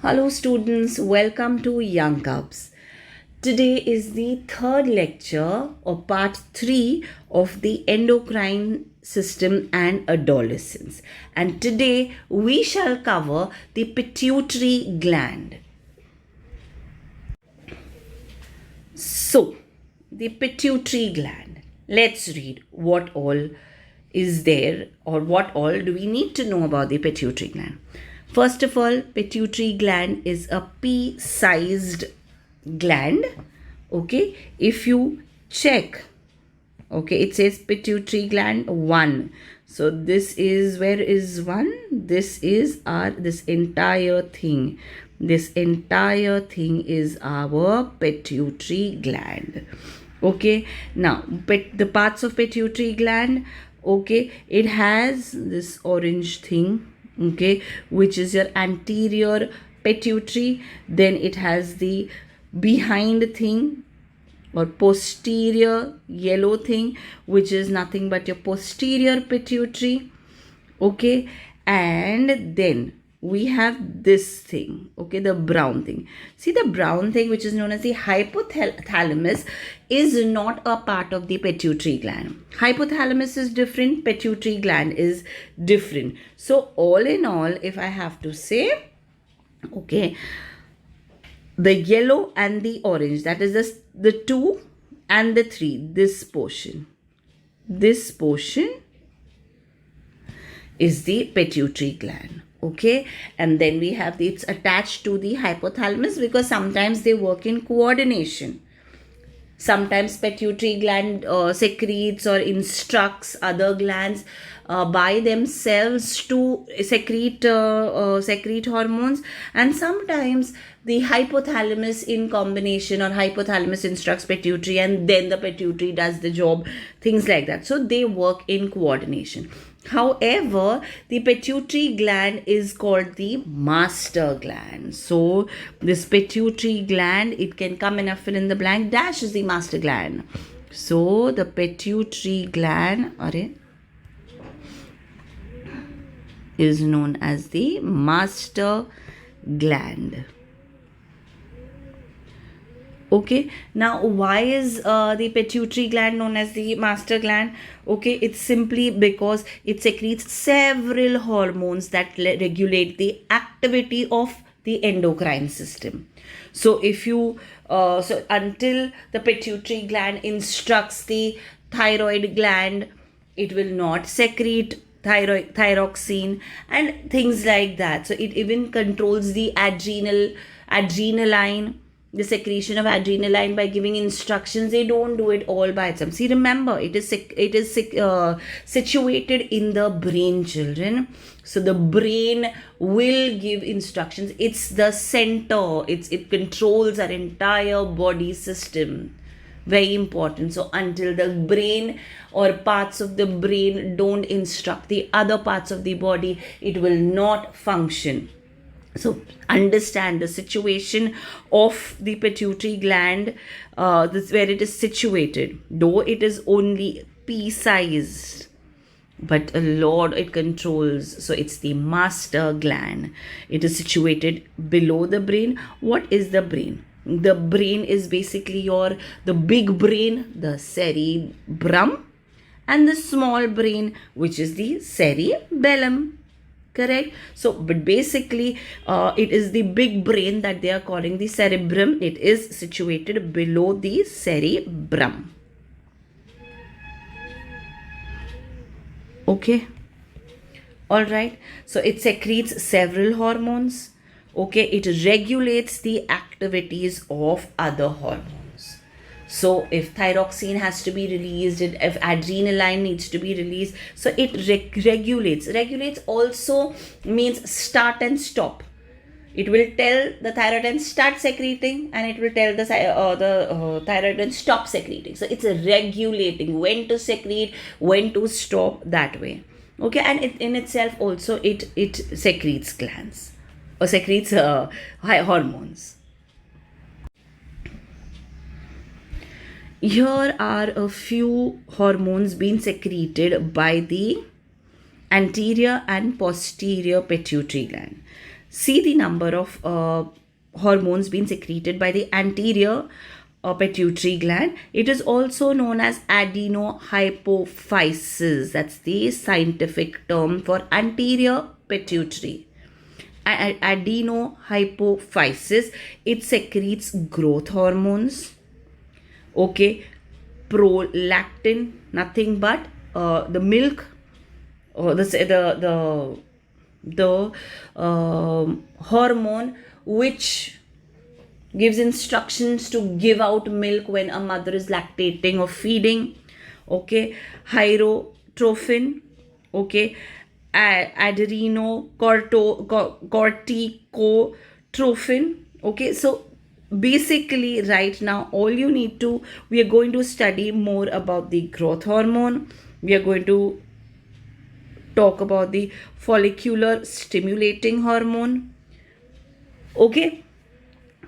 Hello students, welcome to Young Cubs. Today is the third lecture or part 3 of the endocrine system and adolescence. And today we shall cover the pituitary gland. So, the pituitary gland. Let's read what all is there or what all do we need to know about the pituitary gland. First of all, pituitary gland is a pea-sized gland. Okay, if you check, okay, it says pituitary gland 1. So this is, where is 1? This is this entire thing. This entire thing is our pituitary gland. Okay, now the parts of pituitary gland, okay, it has this orange thing, okay, which is your anterior pituitary. Then it has the behind thing or posterior yellow thing, which is nothing but your posterior pituitary. Okay, and then we have this thing, okay, the brown thing. See, the brown thing, which is known as the hypothalamus, is not a part of the pituitary gland. Hypothalamus is different, pituitary gland is different. So all in all, if I have to say, okay, the yellow and the orange, that is the 2 and the 3, this portion is the pituitary gland. Okay, and then we have it's attached to the hypothalamus because sometimes they work in coordination. Sometimes pituitary gland secretes or instructs other glands by themselves to secrete hormones, and sometimes the hypothalamus in combination, or hypothalamus instructs pituitary and then the pituitary does the job, things like that. So they work in coordination. However, the pituitary gland is called the master gland. So this pituitary gland, it can come in a fill in the blank dash is the master gland. So the pituitary gland is known as the master gland. Okay, now why is the pituitary gland known as the master gland? Okay, it's simply because it secretes several hormones that regulate the activity of the endocrine system. So if you so until the pituitary gland instructs the thyroid gland, it will not secrete thyroxine and things like that. So it even controls the adrenaline, the secretion of adrenaline by giving instructions. They don't do it all by itself. See, remember, it is situated in the brain, children. So the brain will give instructions. It's the center. It controls our entire body system. Very important. So until the brain or parts of the brain don't instruct the other parts of the body, it will not function. So understand the situation of the pituitary gland, this where it is situated. Though it is only pea-sized, but a lot it controls. So it's the master gland. It is situated below the brain. What is the brain? The brain is basically the big brain, the cerebrum, and the small brain, which is the cerebellum. Correct? So, but basically, it is the big brain that they are calling the cerebrum. It is situated below the cerebrum. Okay. All right. So, it secretes several hormones. Okay. It regulates the activities of other hormones. So if thyroxine has to be released, if adrenaline needs to be released, so it regulates. Regulates also means start and stop. It will tell the thyroid start secreting, and it will tell the thyroid stop secreting. So it's regulating when to secrete, when to stop, that way. Okay, and it in itself also it secretes glands or secretes hormones. Here are a few hormones being secreted by the anterior and posterior pituitary gland. see the number of hormones being secreted by the anterior pituitary gland. It is also known as adenohypophysis. That's the scientific term for anterior pituitary. Adenohypophysis, it secretes growth hormones, okay, prolactin, nothing but the milk, or the hormone which gives instructions to give out milk when a mother is lactating or feeding, okay, hyrotrophin, okay, adrenocorticotrophin, okay. So basically right now we are going to study more about the growth hormone. We are going to talk about the follicular stimulating hormone, okay.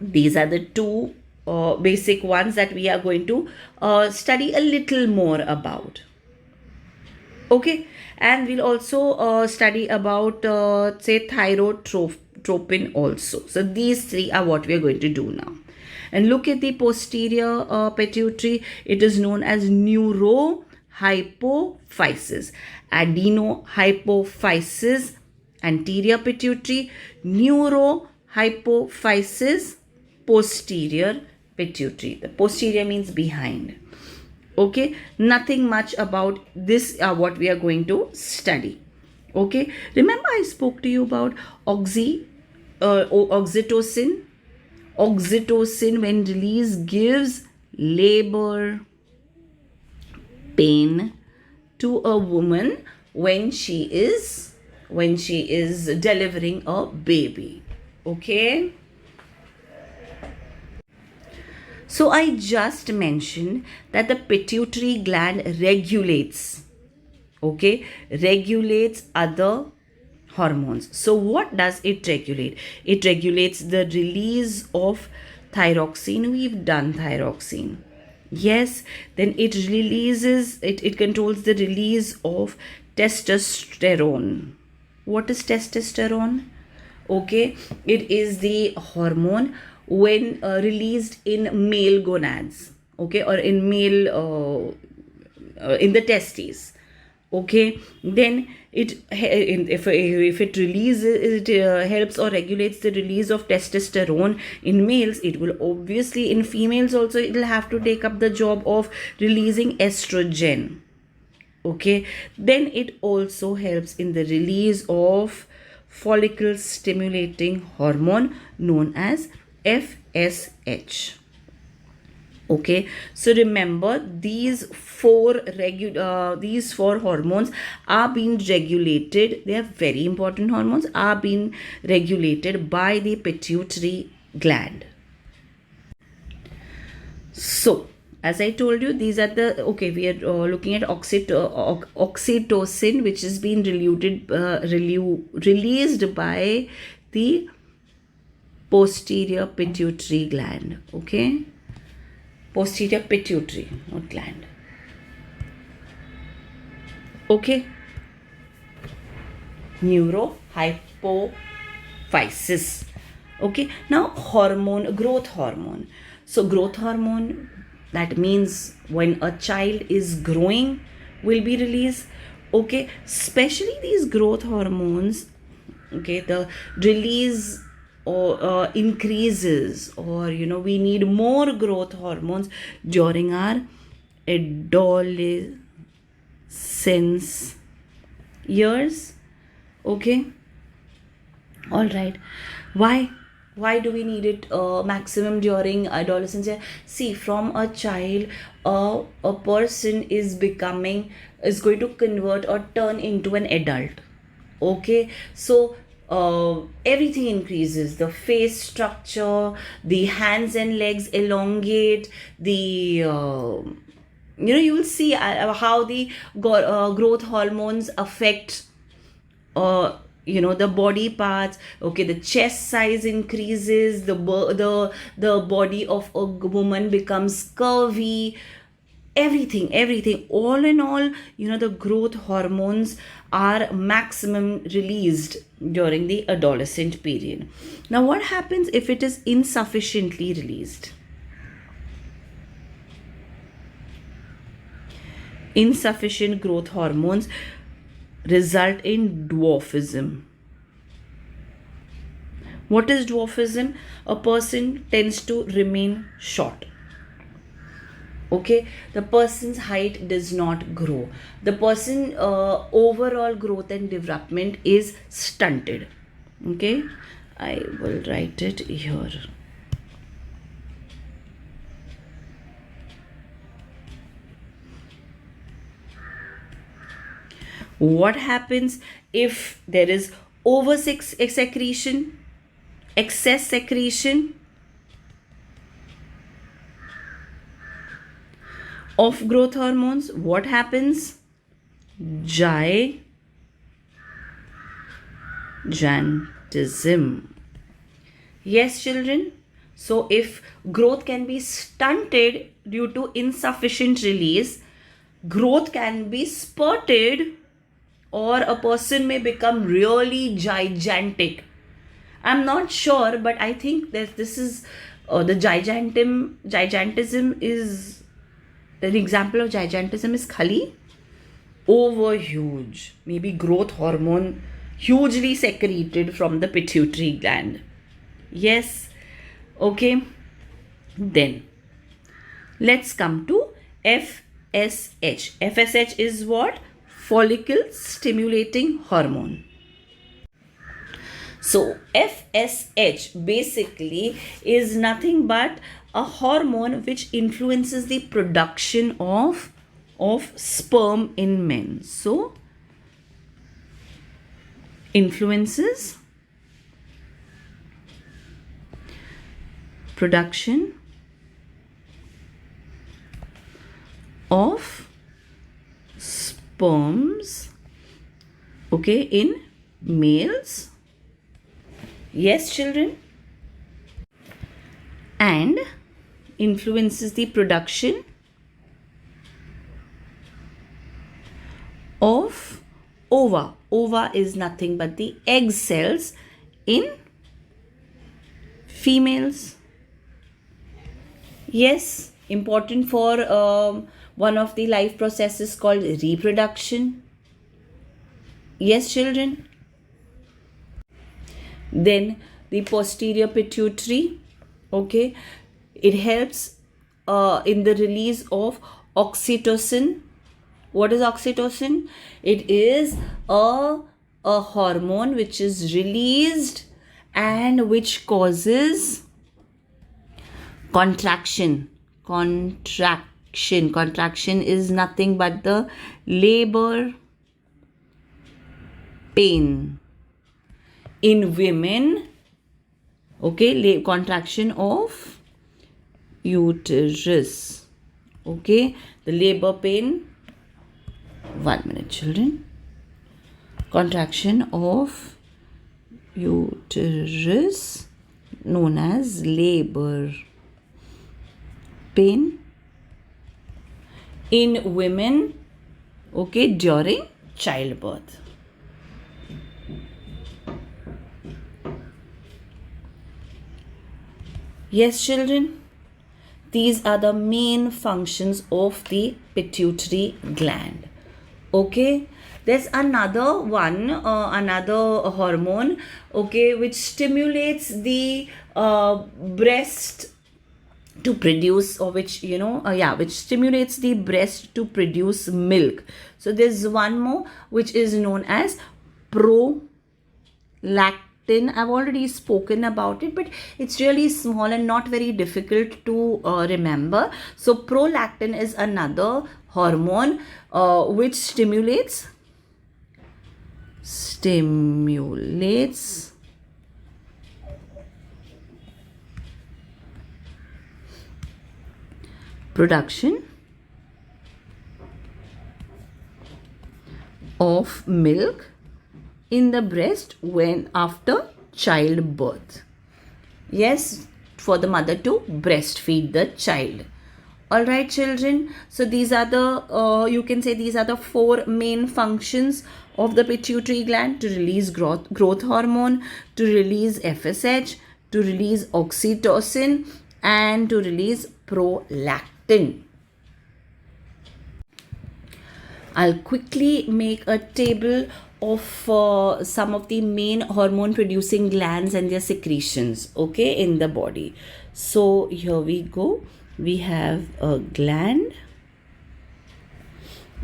These are the two basic ones that we are going to study a little more about, okay. And we'll also study about say thyrotropin also. So these three are what we are going to do now. And look at the posterior pituitary. It is known as neurohypophysis. Adenohypophysis, anterior pituitary. Neurohypophysis, posterior pituitary. The posterior means behind, okay. Nothing much about this what we are going to study, okay. Remember I spoke to you about oxytocin. Oxytocin, when released, gives labor pain to a woman when she is delivering a baby, okay. So I just mentioned that the pituitary gland regulates, okay, regulates other hormones. So what does it regulate? It regulates the release of thyroxine. We've done thyroxine. Yes, then it controls the release of testosterone. What is testosterone? Okay, it is the hormone when released in male gonads, okay, or in male in the testes, okay. Then if it releases, it helps or regulates the release of testosterone in males. It will obviously, in females also, it will have to take up the job of releasing estrogen, okay. Then it also helps in the release of follicle stimulating hormone known as FSH, okay. So remember, these four hormones are being regulated. They are very important hormones, are being regulated by the pituitary gland. So as I told you, these are the, okay, we are looking at oxytocin, which is being released by the posterior pituitary gland, okay. Posterior pituitary, not gland, okay. Neurohypophysis, okay. Now growth hormone. So growth hormone, that means when a child is growing, will be released, okay. Especially these growth hormones, okay, the release or increases, or we need more growth hormones during our adolescence years, okay. All right, why do we need it maximum during adolescence? See, from a child, a person is going to convert or turn into an adult, okay. So everything increases. The face structure, the hands and legs elongate, the you will see how the growth hormones affect the body parts, okay. The chest size increases, the body of a woman becomes curvy, everything, all in all, the growth hormones are maximum released during the adolescent period. Now what happens if it is insufficiently released? Insufficient growth hormones result in dwarfism. What is dwarfism? A person tends to remain short. Okay, the person's height does not grow. The person overall growth and development is stunted. Okay, I will write it here. What happens if there is secretion, excess secretion of growth hormones? What happens? Gigantism. Yes, children. So if growth can be stunted due to insufficient release, growth can be spurted, or a person may become really gigantic. I'm not sure, but I think that this is the gigantism is an example of gigantism is khali, over huge, maybe growth hormone hugely secreted from the pituitary gland. Yes, okay. Then let's come to FSH. FSH is what? Follicle stimulating hormone. So FSH basically is nothing but a hormone which influences the production of sperm in men. So influences production of sperms, okay, in males. Yes, children. And influences the production of ova. Ova is nothing but the egg cells in females. Yes, important for one of the life processes called reproduction. Yes, children. Then the posterior pituitary, okay, it helps in the release of oxytocin. What is oxytocin? It is a hormone which is released and which causes contraction. Contraction is nothing but the labor pain. In women, okay, contraction of uterus, okay, the labor pain. 1 minute, children. Contraction of uterus known as labor pain in women, okay, during childbirth. Yes, children, these are the main functions of the pituitary gland. Okay, there's another one, another hormone, okay, which stimulates the breast to produce, or which which stimulates the breast to produce milk. So there's one more which is known as prolactin. I've already spoken about it, but it's really small and not very difficult to remember. So prolactin is another hormone which stimulates production of milk in the breast when after childbirth. Yes, for the mother to breastfeed the child. All right, children, so these are the you can say these are the four main functions of the pituitary gland: to release growth hormone, to release FSH, to release oxytocin, and to release prolactin. I'll quickly make a table of some of the main hormone producing glands and their secretions, okay, in the body. So here we go. We have a gland.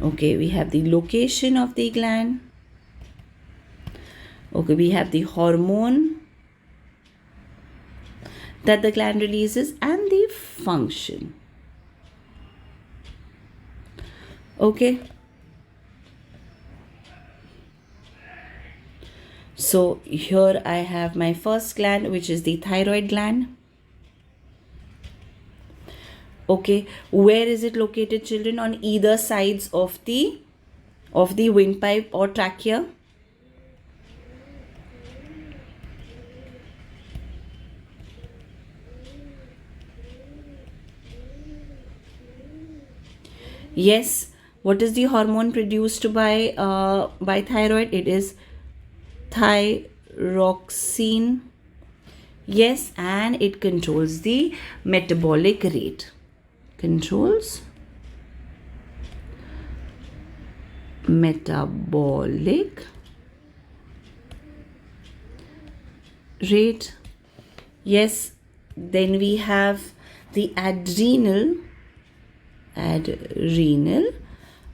Okay, we have the location of the gland. Okay, we have the hormone that the gland releases and the function. Okay. So here I have my first gland, which is the thyroid gland. Okay, where is it located, children? On either sides of the windpipe or trachea. Yes. What is the hormone produced by thyroid? It is thyroxine. Yes, and it controls the metabolic rate. Controls metabolic rate. Yes, then we have the adrenal.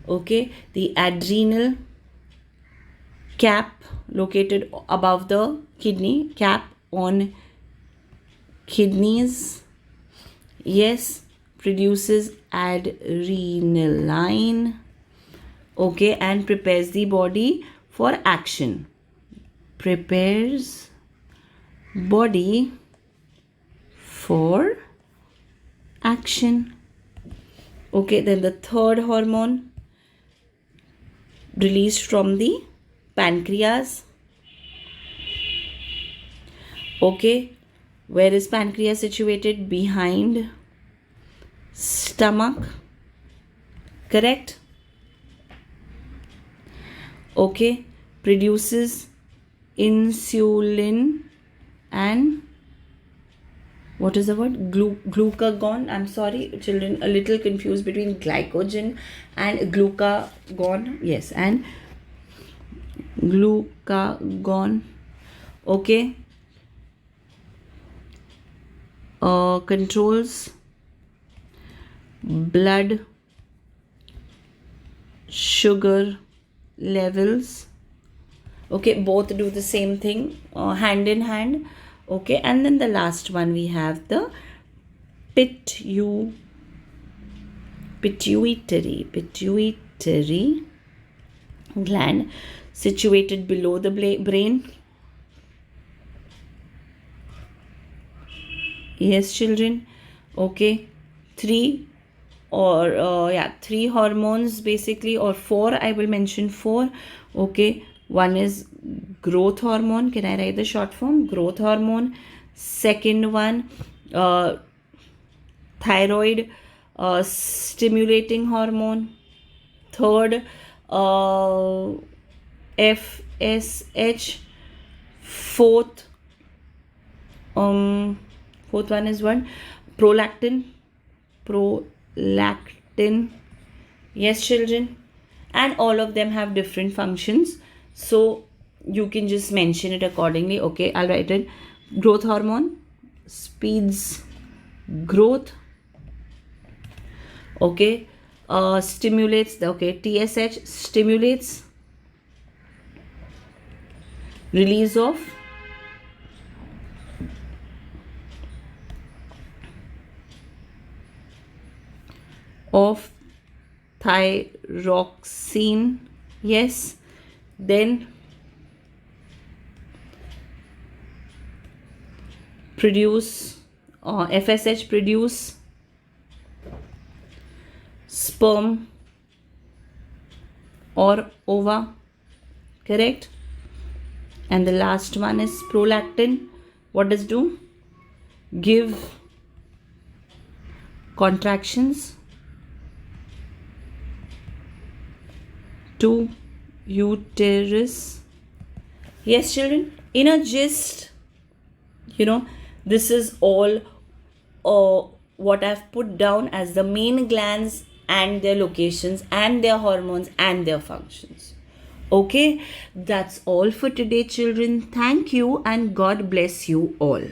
Okay, the adrenal cap located above the kidney, cap on kidneys. Yes, produces adrenaline. Okay, and prepares the body for action. Prepares body for action. Okay, then the third hormone released from the pancreas. Okay, where is pancreas situated? Behind stomach. Correct? Okay, produces insulin and what is the word? Glucagon. I'm sorry, children, a little confused between glycogen and glucagon. Yes, and glucagon. Okay. Controls blood sugar levels. Okay, both do the same thing, hand in hand. Okay, and then the last one we have the pituitary gland, situated below the brain. Yes, children. Okay, three hormones basically, or four. I will mention four. Okay, one is growth hormone. Can I write the short form? Growth hormone. Second one, thyroid stimulating hormone. Third, FSH. Fourth one is what? Prolactin. Yes, children, and all of them have different functions, so you can just mention it accordingly. Okay, I'll write it. Growth hormone speeds growth. Okay, stimulates the TSH stimulates release of thyroxine. Yes, then produce FSH produce sperm or ova. Correct? And the last one is prolactin. What does do? Give contractions. to uterus. Yes, children, in a gist, this is all what I've put down as the main glands and their locations and their hormones and their functions. Okay, that's all for today, children. Thank you and God bless you all.